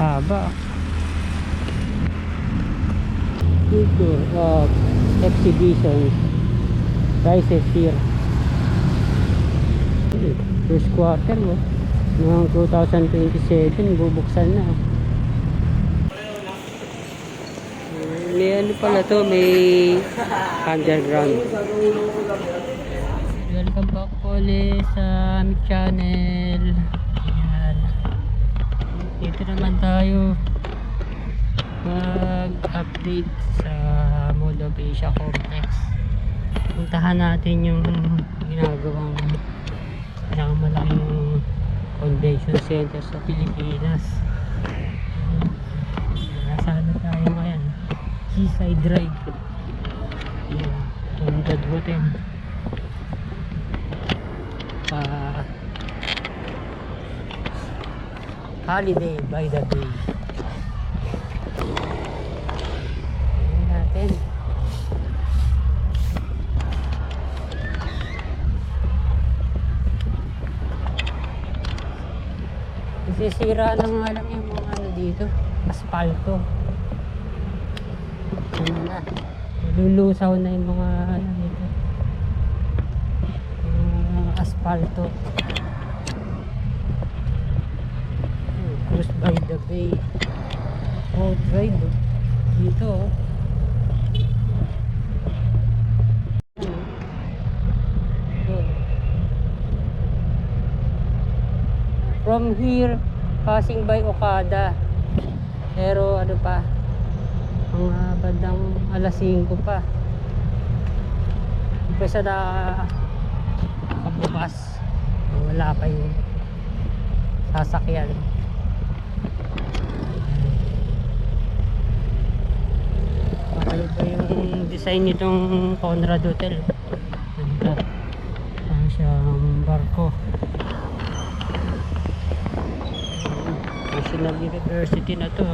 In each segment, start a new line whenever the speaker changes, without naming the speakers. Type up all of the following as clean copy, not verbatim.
Haba. Future of exhibitions prices here. First quarter mo ng 2027 bubuksan na. May ano pala to, may underground. Welcome back po ulit sa aming channel. Ayan. Dito naman tayo mag-update sa Mall of Asia Complex. Puntahan natin yung ginagawang pinakamalaking convention center sa Pilipinas. Nasaan na tayo ngayon? Seaside Drive. Tundad Hotel. Holiday by the Bay. Ayan natin. Sisira na nga lang yung mga ano dito, asfalto. Ano na, lulusaw na yung mga ano dito, asfalto. Cruise by the Bay boat ride dito. From here passing by Okada, pero ano pa, mga bandang alas 5 pa umpisa na kabukas, wala pa yung sasakyan. Makaya pa yung design nitong Conrad Hotel. Ganda. Parang siyang barko. National University na to,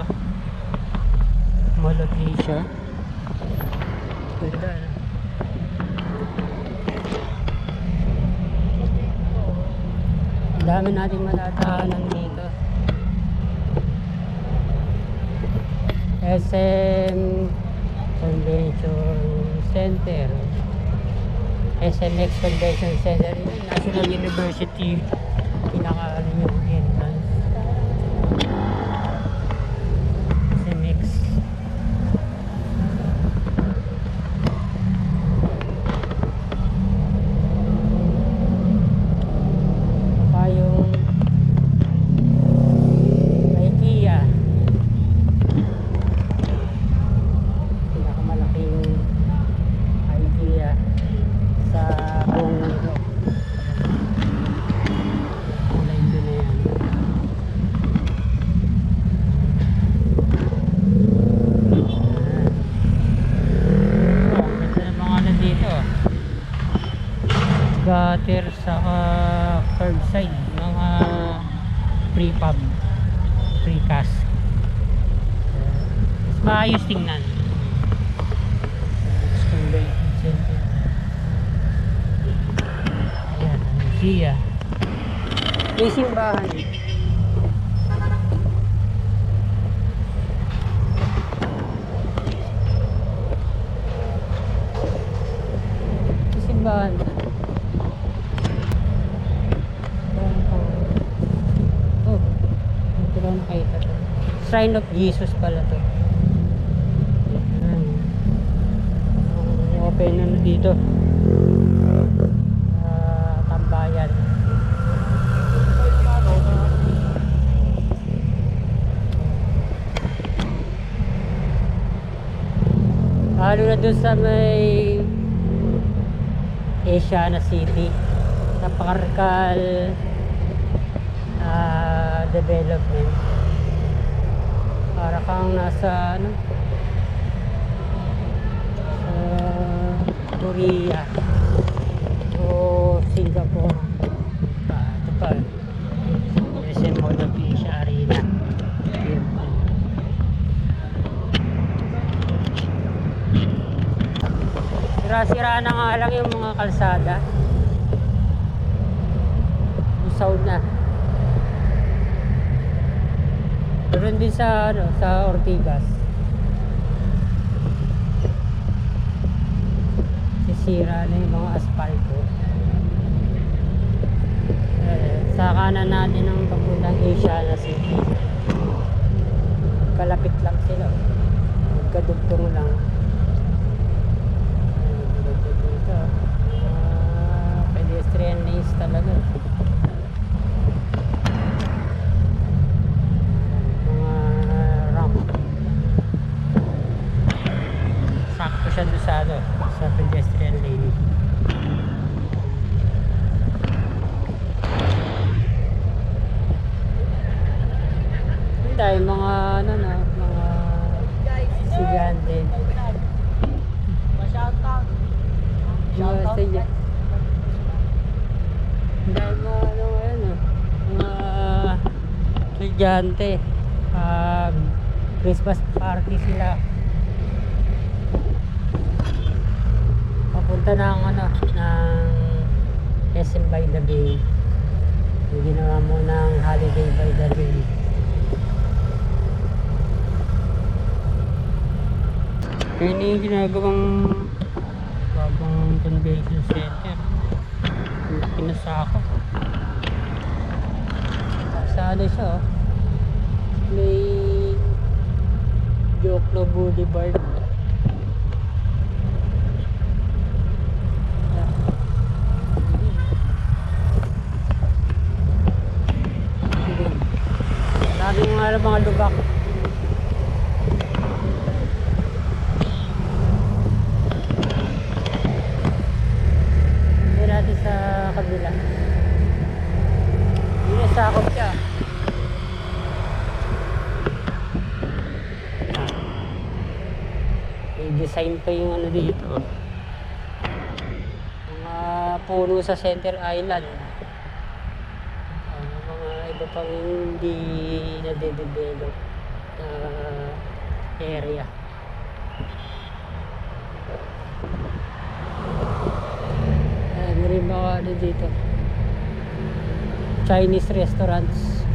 Mall of Asia. Ganda na. Dami nating matatahanan dito. SM Convention Center, SMX Convention Center, National University, pinaka yung entrance. SMX. Pa yung IKEA, pinakamalaking IKEA sa buong mundo. Kulay doon na yan. Ganda ng mga nandito, gutter sa curbside, mga prefab, precast. Maayos tingnan. Convention Center. Ayan, Lucia. May simbahan. May simbahan. Oh, ito lang nakita to. Shrine of Jesus pala to. Open na dito, tambayan. Lalo na dun sa may Asiana City, napakarkal development. Para kang nasa ano, Korea o Singapore. Ito pa, SM Mall of Asia Arena. Sira-sira na nga lang yung mga kalsada. Busaw na. Meron din sa ano, sa Ortigas. Sisira na yung mga asfalto. Sa kanan natin ng papuntang Asiana City. Kalapit lang sila. Magkadugtong lang. Dito. Pedestrian lanes talaga. Mga ramp. Sakto siya doon sa ano, sa pedestrian lane. Dahil mga ano na, mga estudyante.
Shoutout.
Shoutout. Dahil mga ano ngayon, mga estudyante. Christmas party sila. Papunta ng ano, ng SM by the Bay. Yung ginawa mo ng Holiday by the Bay. Yun yung ginagawang bagong convention center. Pinasako. Sa ano siya, may Jokno Boulevard. Maraming mga lubak. Sa kabila yun sakop siya. May design pa yung ano dito, mga puno sa Center Island, mga iba pang hindi na-develop na area. Meron mga ano dito, Chinese restaurants.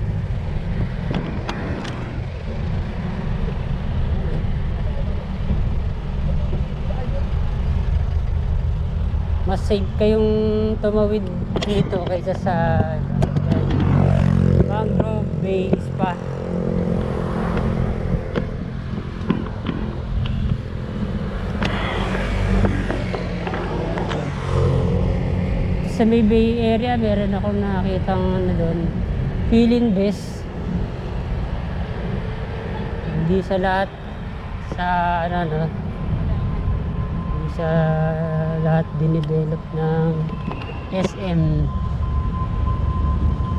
Mas safe kayong tumawid dito kaysa sa Mangrove Bay Spa. Sa may Bay area meron akong nakakitang ano doon, Feeling Best. Hindi sa lahat sa ano, hindi sa lahat dinevelop ng SM.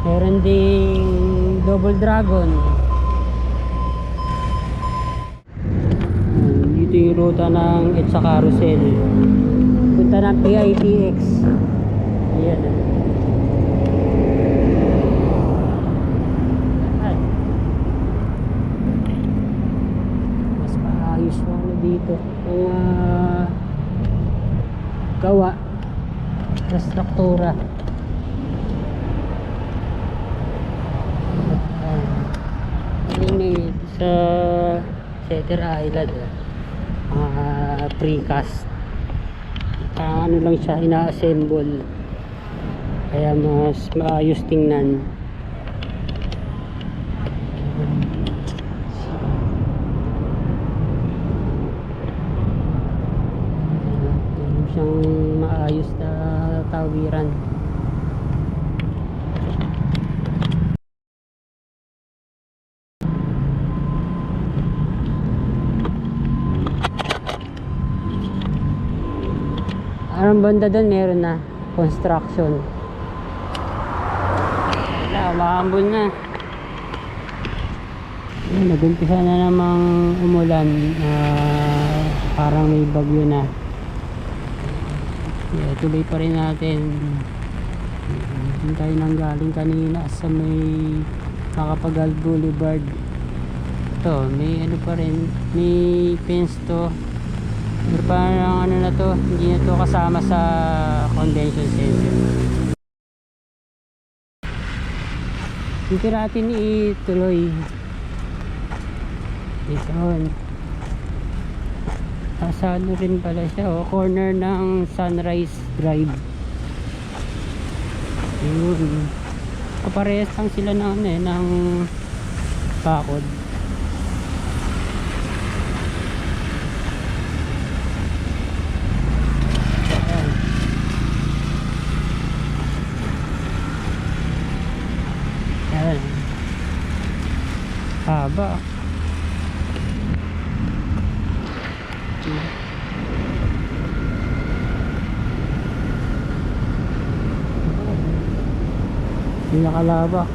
Meron ding Double Dragon. Dito yung ruta ng EDSA Carousel. Punta ng PITX. Ayan. Mas maayos mo ano dito ang gawa sa struktura. Ini sa Center Island, precast. Ano lang siya, ina-assemble. Kaya mas maayos tingnan. Meron siyang maayos na tawiran. Anong banda doon meron na construction. Maambon na. Nag-umpisa na namang umulan. Parang may bagyo na. Tuloy pa rin natin. Doon tayo nang galing kanina sa may Macapagal Boulevard. Ito, may ano pa rin, may fence to. Pero parang ano na to, hindi na to kasama sa convention center. Hindi natin ituloy. Ito. Nasa ano rin pala siya, oh, corner ng Sunrise Drive. Yun. Kaparehas lang sila ng ano eh, ng bakod. Ayan. Ayan. Haba. Nakalabak.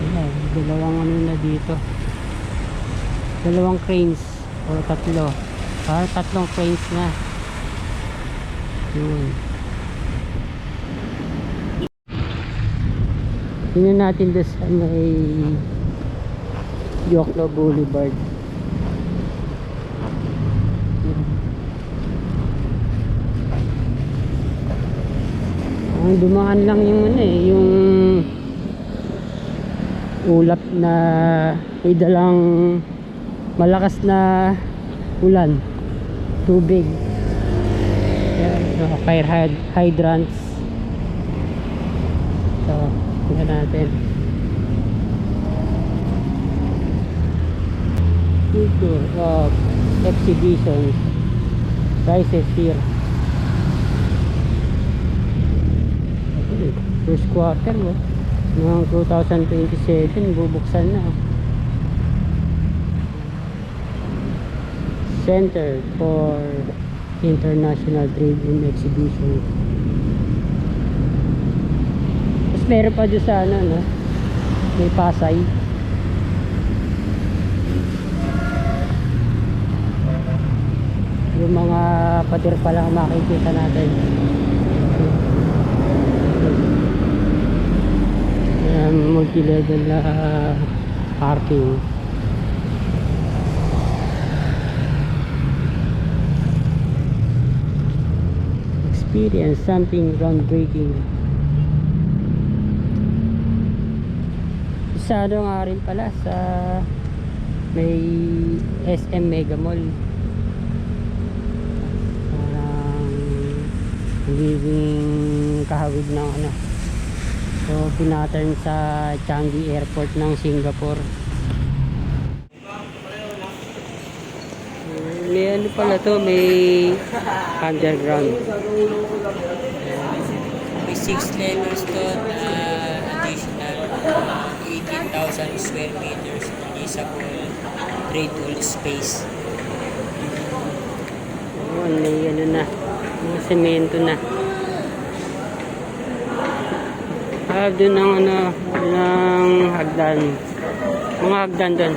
Ayan, dalawang ano na dito. Dalawang cranes o tatlo. Tatlong cranes na. Yun. Tingnan natin doon sa may Yoklo Boulevard. Ang dumaan lang yung ano eh, yung ulap na may dalang malakas na ulan, tubig. Yan, fire hydrants. So, tingnan natin. Picture of exhibitions, prices here. First quarter ng 2027 bubuksan na. Center for International Trade and Exhibition. Mas meron pa dyan sa ano, no? May Pasay. Yung mga pader pa lang makikita natin. Multi-level na parking. Experience something groundbreaking. Isa ano nga rin pala sa may SM Mega Mall. Parang nagiging kahawig ng ano. So pinattern sa Changi Airport ng Singapore. May ano pala to, may underground. May 6 levels to, additional 18,000 square meters usable trade hall space. May ano na, mga semento na. Doon ang ano, ng hagdan. Mga hagdan doon.